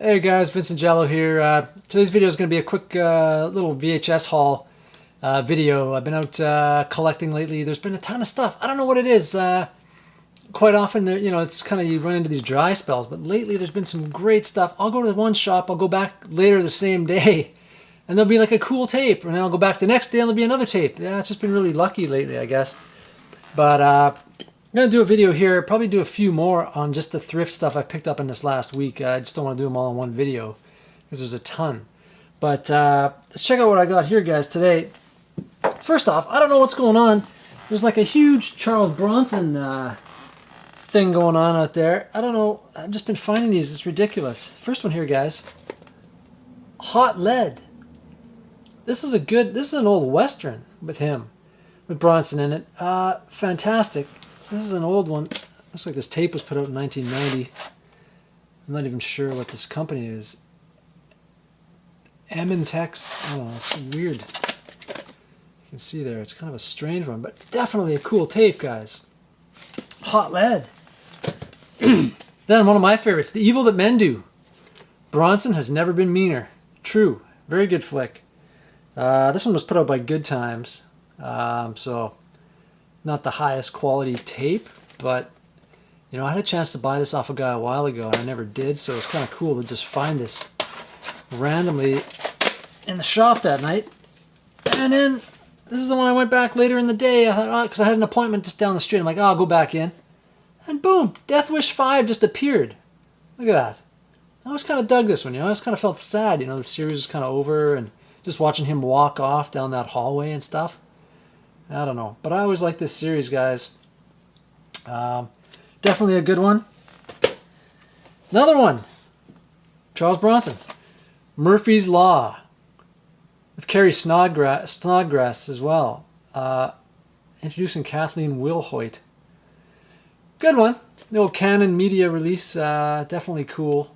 Hey guys, Vincent Giallo here. Today's video is going to be a quick little VHS haul video. I've been out collecting lately. There's been a ton of stuff. I don't know what it is. Quite often, there, it's kind of you run into these dry spells. But lately, there's been some great stuff. I'll go to one shop. I'll go back later the same day, and there'll be like a cool tape. And then I'll go back the next day, and there'll be another tape. Yeah, it's just been really lucky lately, I guess. But I'm going to do a video here, probably do a few more on just the thrift stuff I picked up in this last week. I just don't want to do them all in one video because there's a ton. But let's check out what I got here, guys, today. First off, I don't know what's going on. There's like a huge Charles Bronson thing going on out there. I don't know. I've just been finding these. It's ridiculous. First one here, guys. Hot Lead. This is an old Western with him, with Bronson in it. Fantastic. This is an old one. Looks like this tape was put out in 1990. I'm not even sure what this company is. Tex. I don't know. It's weird. You can see there. It's kind of a strange one, but definitely a cool tape, guys. Hot Lead. Then one of my favorites, The Evil That Men Do. Bronson Has Never Been Meaner. True. Very good flick. This one was put out by Good Times. So not the highest quality tape, but I had a chance to buy this off a guy a while ago and I never did, so it's kind of cool to just find this randomly in the shop that night. And then this is the one I went back later in the day. I thought, because I had an appointment just down the street. I'm like, oh, I'll go back in. And boom, Death Wish 5 just appeared. Look at that. I always kind of dug this one, I always kind of felt sad, the series was kind of over, and just watching him walk off down that hallway and stuff. I don't know, but I always like this series, guys. Definitely a good one. Another one, Charles Bronson, Murphy's Law, with Carrie Snodgrass as well. Introducing Kathleen Wilhoit. Good one. The old Canon Media release, definitely cool.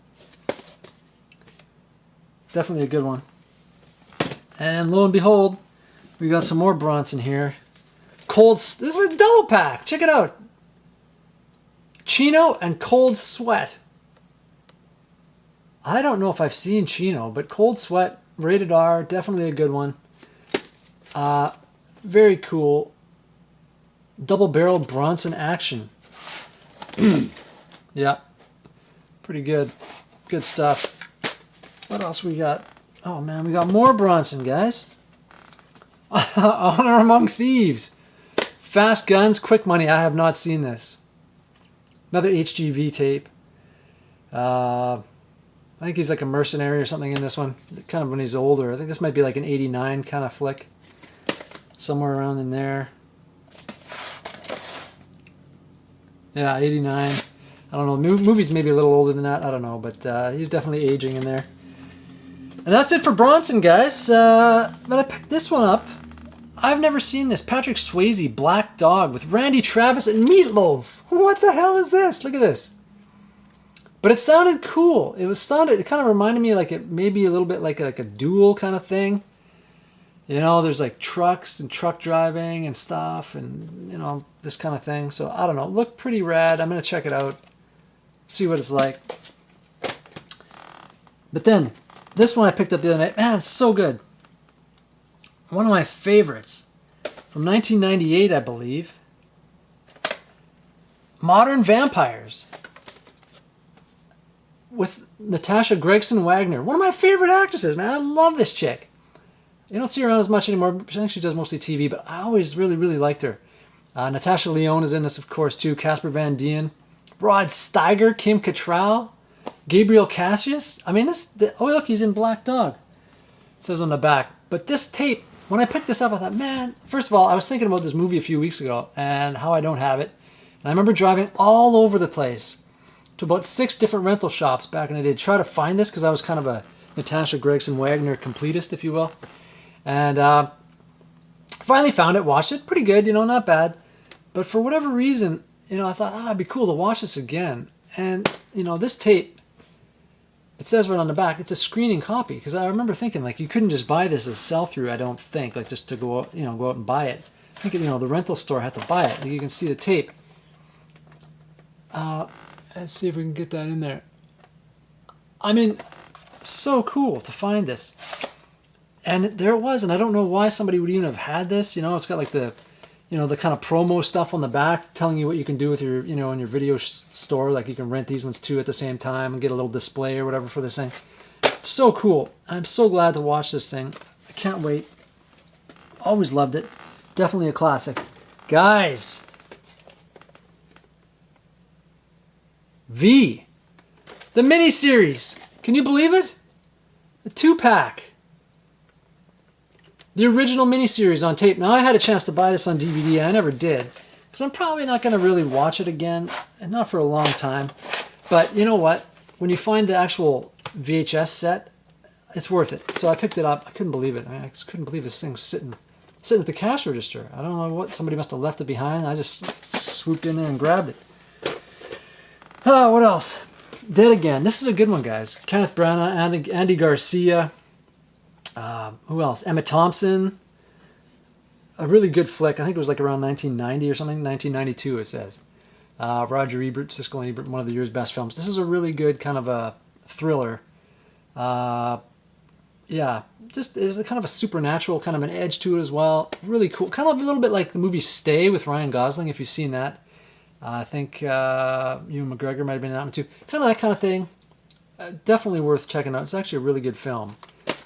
Definitely a good one. And lo and behold, we got some more Bronson here. This is a double pack. Check it out. Chino and Cold Sweat. I don't know if I've seen Chino, but Cold Sweat, rated R, definitely a good one. Very cool. Double-barreled Bronson action. Yeah. Pretty good. Good stuff. What else we got? Oh, man, we got more Bronson, guys. Honor Among Thieves. Fast Guns, Quick Money. I have not seen this. Another HGV tape. I think he's like a mercenary or something in this one. Kind of when he's older. I think this might be like an 89 kind of flick. Somewhere around in there. Yeah, 89. I don't know. Movie's maybe a little older than that. I don't know. But he's definitely aging in there. And that's it for Bronson, guys. But I picked this one up. I've never seen this. Patrick Swayze, Black Dog, with Randy Travis and Meatloaf. What the hell is this? Look at this. But it sounded cool. It kind of reminded me like it maybe a little bit like a duel kind of thing. There's like trucks and truck driving and stuff and this kind of thing. So I don't know. Looked pretty rad. I'm gonna check it out. See what it's like. But then this one I picked up the other night. Man, it's so good. One of my favorites from 1998, I believe. Modern Vampires with Natasha Gregson Wagner. One of my favorite actresses, man. I love this chick. You don't see her around as much anymore. I think she does mostly TV, but I always really, really liked her. Natasha Lyonne is in this, of course, too. Casper Van Dien. Rod Steiger, Kim Cattrall, Gabriel Cassius. I mean, oh, look, he's in Black Dog. It says on the back. But this tape, when I picked this up, I thought, man, first of all, I was thinking about this movie a few weeks ago and how I don't have it. And I remember driving all over the place to about 6 different rental shops back in the day to try to find this because I was kind of a Natasha Gregson Wagner completist, if you will. And finally found it, watched it. Pretty good, not bad. But for whatever reason, I thought, it'd be cool to watch this again. And, this tape, it says right on the back, it's a screening copy. Because I remember thinking, like, you couldn't just buy this as sell-through, I don't think. Like, just to go out, go out and buy it. I think, the rental store had to buy it. Like, you can see the tape. Let's see if we can get that in there. I mean, so cool to find this. And there it was, and I don't know why somebody would even have had this. You know, it's got like the, you know, the kind of promo stuff on the back telling you what you can do with your, you know, in your video store. Like you can rent these ones too at the same time and get a little display or whatever for this thing. So cool. I'm so glad to watch this thing. I can't wait. Always loved it. Definitely a classic. Guys. V. The miniseries. Can you believe it? The 2-pack. The original miniseries on tape. Now, I had a chance to buy this on DVD. I never did. Because I'm probably not going to really watch it again. And not for a long time. But you know what? When you find the actual VHS set, it's worth it. So I picked it up. I couldn't believe it. I just couldn't believe this thing was sitting at the cash register. I don't know what. Somebody must have left it behind. I just swooped in there and grabbed it. What else? Dead Again. This is a good one, guys. Kenneth Branagh, Andy Garcia. Who else? Emma Thompson. A really good flick. I think it was like around 1990 or something. 1992 it says. Roger Ebert, Siskel and Ebert, one of the year's best films. This is a really good kind of a thriller. Yeah, just there's kind of a supernatural kind of an edge to it as well. Really cool. Kind of a little bit like the movie Stay with Ryan Gosling, if you've seen that. I think Ewan McGregor might have been in that one too. Kind of that kind of thing. Definitely worth checking out. It's actually a really good film.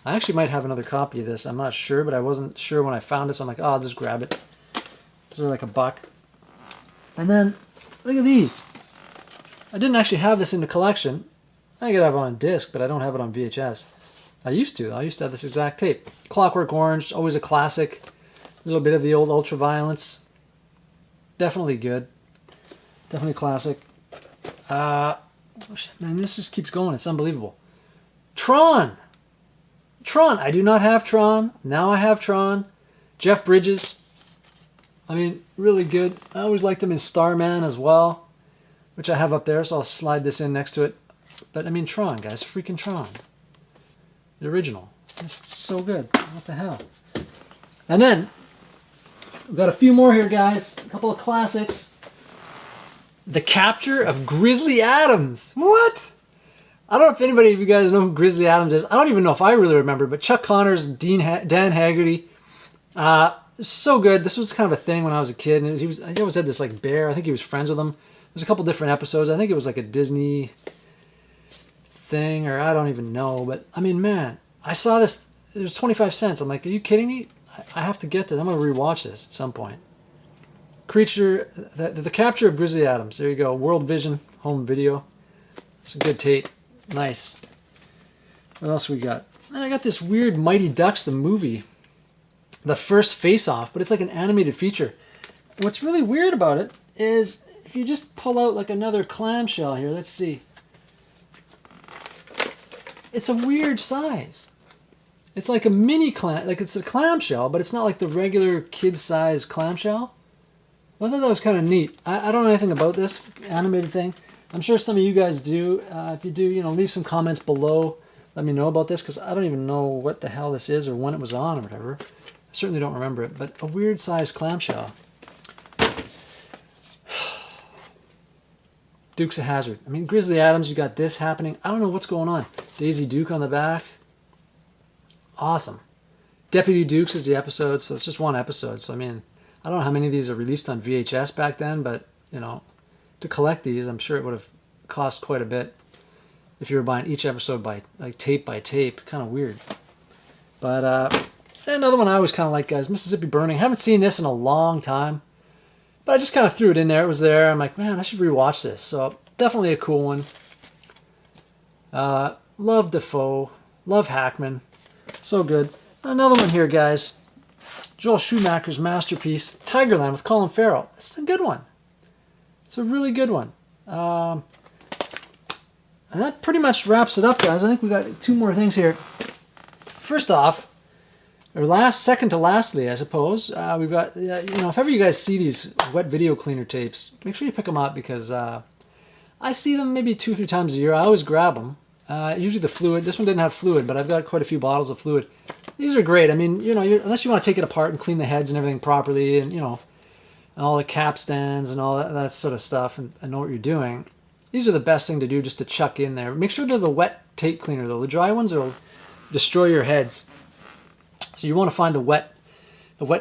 I actually might have another copy of this. I'm not sure, but I wasn't sure when I found it, so I'm like, oh, I'll just grab it. These are like $1. And then, look at these. I didn't actually have this in the collection. I could have it on disc, but I don't have it on VHS. I used to have this exact tape. Clockwork Orange, always a classic. A little bit of the old Ultraviolence. Definitely good. Definitely classic. Man, this just keeps going. It's unbelievable. Tron. I do not have Tron. Now I have Tron. Jeff Bridges. I mean, really good. I always liked him in Starman as well, which I have up there, so I'll slide this in next to it. But I mean, Tron, guys. Freaking Tron. The original. It's so good. What the hell? And then, we've got a few more here, guys. A couple of classics. The Capture of Grizzly Adams. What? I don't know if anybody of you guys know who Grizzly Adams is. I don't even know if I really remember, but Chuck Connors, Dan Haggerty. So good. This was kind of a thing when I was a kid. And he always had this like bear. I think he was friends with him. There's a couple different episodes. I think it was like a Disney thing, or I don't even know. But I mean, man, I saw this. It was 25 cents. I'm like, are you kidding me? I have to get this. I'm going to rewatch this at some point. The Capture of Grizzly Adams. There you go. World Vision home video. It's a good tape. Nice. What else we got? Then I got this weird Mighty Ducks, the movie. The first face-off, but it's like an animated feature. What's really weird about it is if you just pull out like another clamshell here, let's see. It's a weird size. It's like a mini clam, like it's a clamshell, but it's not like the regular kid-size clamshell. I thought that was kind of neat. I don't know anything about this animated thing. I'm sure some of you guys do. If you do, you know, leave some comments below. Let me know about this, because I don't even know what the hell this is or when it was on or whatever. I certainly don't remember it, but a weird sized clamshell. Dukes of Hazzard. I mean, Grizzly Adams, you got this happening. I don't know what's going on. Daisy Duke on the back. Awesome. Deputy Dukes is the episode, so it's just one episode. So, I mean, I don't know how many of these are released on VHS back then, but, you know, to collect these, I'm sure it would have cost quite a bit if you were buying each episode by tape. Kind of weird. But another one I always kind of like, guys, Mississippi Burning. I haven't seen this in a long time, but I just kind of threw it in there. It was there. I'm like, man, I should rewatch this. So definitely a cool one. Love Defoe. Love Hackman. So good. Another one here, guys. Joel Schumacher's masterpiece, Tigerland with Colin Farrell. It's a good one. It's a really good one. And that pretty much wraps it up, guys. I think we got two more things here. First off, or second to lastly, I suppose, we've got, you know, if ever you guys see these wet video cleaner tapes, make sure you pick them up, because I see them maybe 2 or 3 times a year. I always grab them. Usually the fluid. This one didn't have fluid, but I've got quite a few bottles of fluid. These are great. I mean, you know, unless you want to take it apart and clean the heads and everything properly, and, you know, and all the cap stands and all that sort of stuff, and know what you're doing. These are the best thing to do, just to chuck in there. Make sure they're the wet tape cleaner though. The dry ones will destroy your heads. So you want to find the wet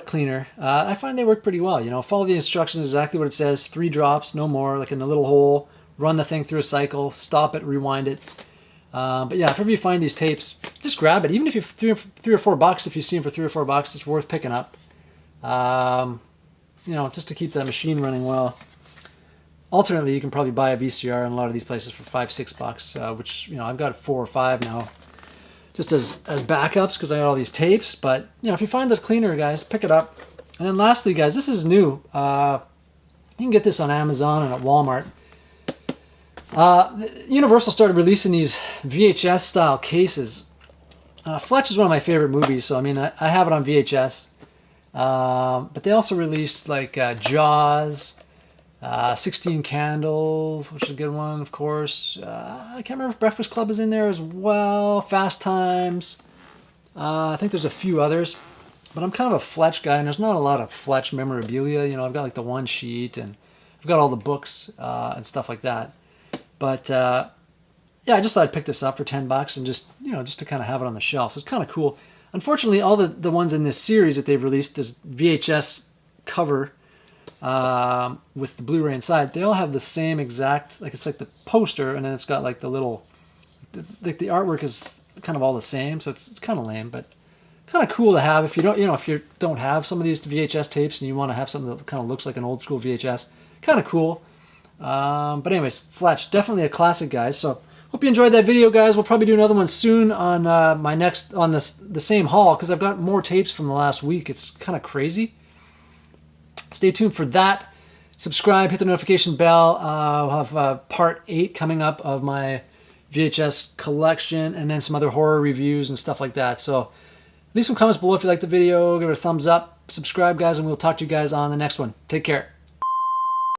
cleaner. I find they work pretty well. You know, follow the instructions exactly what it says. 3 drops, no more, like in a little hole. Run the thing through a cycle, stop it, rewind it. But yeah, if ever you find these tapes, just grab it. Even if you're $3 or $4, if you see them for $3 or $4, it's worth picking up. You know, just to keep that machine running well. Alternately, you can probably buy a VCR in a lot of these places for $5, $6, which, you know, I've got 4 or 5 now, just as backups because I got all these tapes. But you know, if you find the cleaner, guys, pick it up. And then lastly, guys, this is new. You can get this on Amazon and at Walmart. Universal started releasing these VHS style cases. Fletch is one of my favorite movies, so I mean I have it on VHS. But they also released like Jaws, 16 Candles, which is a good one, of course. I can't remember if Breakfast Club is in there as well. Fast Times. I think there's a few others. But I'm kind of a Fletch guy, and there's not a lot of Fletch memorabilia. You know, I've got like the one sheet, and I've got all the books and stuff like that. But yeah, I just thought I'd pick this up for $10 and just, you know, just to kind of have it on the shelf. So it's kind of cool. Unfortunately, all the ones in this series that they've released, this VHS cover with the Blu-ray inside, they all have the same exact, like it's like the poster, and then it's got like the little, like the artwork is kind of all the same, so it's kind of lame, but kind of cool to have if you don't, you know, if you don't have some of these VHS tapes and you want to have something that kind of looks like an old school VHS, kind of cool. But anyways, Fletch, definitely a classic, guys. So hope you enjoyed that video, guys. We'll probably do another one soon on my next, on the same haul, because I've got more tapes from the last week. It's kind of crazy. Stay tuned for that. Subscribe, hit the notification bell. I'll have part 8 coming up of my VHS collection, and then some other horror reviews and stuff like that. So leave some comments below if you like the video. Give it a thumbs up. Subscribe, guys, and we'll talk to you guys on the next one. Take care.